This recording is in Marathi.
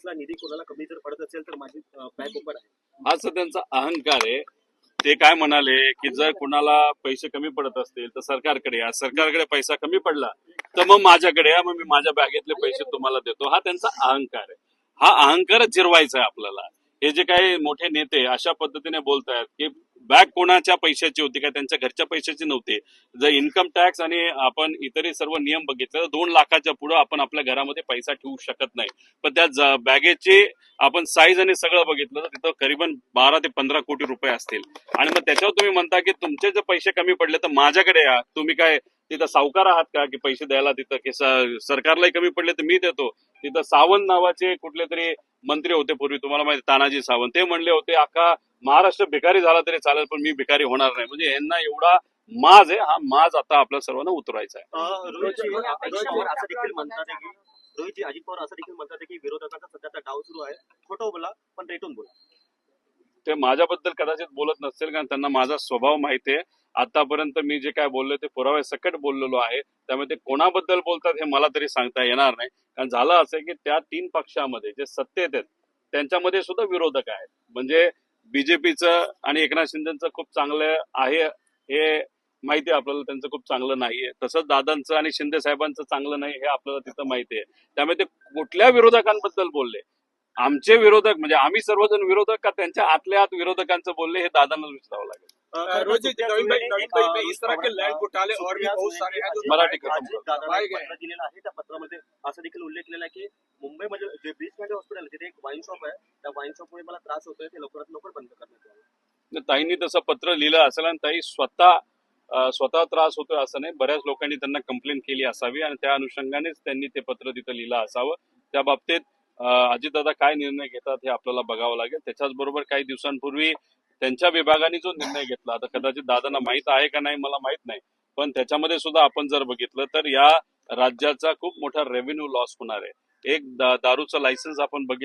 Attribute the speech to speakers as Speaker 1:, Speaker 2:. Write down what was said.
Speaker 1: असला निधी कोणाला कमी जर पडत असेल तर माझी बँक ओपन आहे.
Speaker 2: हा सर त्यांचा अहंकार आहे. ते काय म्हणाले की जर कुणाला पैसे कमी पडत असतील तर सरकारकडे या, सरकारकडे पैसा कमी पडला तर मग माझ्याकडे या, मग मी माझ्या बॅगेतले पैसे तुम्हाला देतो. हा त्यांचा अहंकार आहे. हा अहंकारच जिरवायचा आहे आपल्याला. हे जे काही मोठे नेते अशा पद्धतीने बोलतायत की बॅग कोणाच्या पैशाची होती का, त्यांच्या घरच्या पैशाची नव्हती. जर इन्कम टॅक्स आणि आपण इतरही सर्व नियम बघितले तर 2 लाखाच्या पुढे आपण आपल्या घरामध्ये पैसा ठेवू शकत नाही. पण त्या बॅगेची आपण साईज आणि सगळं बघितलं तर तिथं करीबन 12 ते 15 कोटी रुपये असतील. आणि मग त्याच्यावर तुम्ही म्हणता की तुमचे जर पैसे कमी पडले तर माझ्याकडे या. तुम्ही काय तिथं सावकार आहात का की पैसे द्यायला? तिथं की सरकारलाही कमी पडले तर मी देतो. तिथं सावंत नावाचे कुठले तरी मंत्री होते पूर्वी, तुम्हाला माहिती, तानाजी सावंत, ते म्हणले होते अख्खा महाराष्ट्र भिकारी झाला तरी चालेल पण मी भिकारी होणार नाही. म्हणजे यांना एवढा माज आहे. हा माज आता आपल्या सर्वांना उतरवायचा आहे.
Speaker 1: रोहितजी अजित पवार असं देखील म्हणतात की अजित पवार असं देखील म्हणतात की विरोधकांचा सध्याचा डाव सुरू आहे, खोटं बोला पण रेटून बोला.
Speaker 2: ते माझ्याबद्दल कदाचित बोलत नसतील कारण त्यांना माझा स्वभाव माहिती आहे. आतापर्यंत मी जे काय बोललोय ते पुरावे सकट बोललेलो आहे. त्यामुळे ते कोणाबद्दल बोलतात हे मला तरी सांगता येणार नाही. कारण झालं असं की त्या 3 पक्षामध्ये जे सत्तेत आहेत त्यांच्यामध्ये सुद्धा विरोधक आहेत. म्हणजे बीजेपीचं आणि एकनाथ शिंदेचं खूप चांगलं आहे हे माहिती आहे आपल्याला, त्यांचं खूप चांगलं नाहीये. तसंच दादांचं आणि शिंदे साहेबांचं चांगलं नाही हे आपल्याला तिथं माहिती आहे. त्यामुळे ते कुठल्या विरोधकांबद्दल बोलले, आमचे विरोधक म्हणजे आम्ही सर्वजण विरोधक का त्यांच्या आतल्या आत विरोधकांचं बोलले हे दादांना विचारावं लागेल.
Speaker 3: रोहित जी, नवीन भाई में इस तरह के लैंड घोटाले और भी बहुत सारे हैं जो
Speaker 2: मराठी
Speaker 1: दादांनी पत्र दिलेलं आहे. त्या पत्रामध्ये असं देखील उल्लेख केलेला आहे की मुंबईमध्ये जे ब्रिजमध्ये हॉस्पिटल आहे तिथे एक वाईन शॉप आहे, त्या वाईन शॉपमुळे मला त्रास होतोय, ते लवकरात लवकर बंद करण्यात यावं.
Speaker 2: ताईंनी तसं पत्र लिहिलं असेल आणि ताई स्वतः त्रास होतोय असं नाही. बऱ्याच लोकांनी त्यांना कंप्लेंट केली असावी आणि त्या अनुषंगानेच त्यांनी ते पत्र तिथं लिहिलं असावं. त्या बाबतीत अजितदादा काय निर्णय घेतात हे आपल्याला बघावं लागेल. त्याच्याच बरोबर काही दिवसांपूर्वी त्यांच्या विभागाने जो निर्णय घेतला, आता कदाचित दादांना माहित आहे का नाही मला माहित नाही, पण त्याच्यामध्ये सुद्धा आपण जर बघितलं तर या राज्याचा खूप मोठा रेव्हेन्यू लॉस होणार आहे. एक दारूचं लायसन्स आपण बघितलं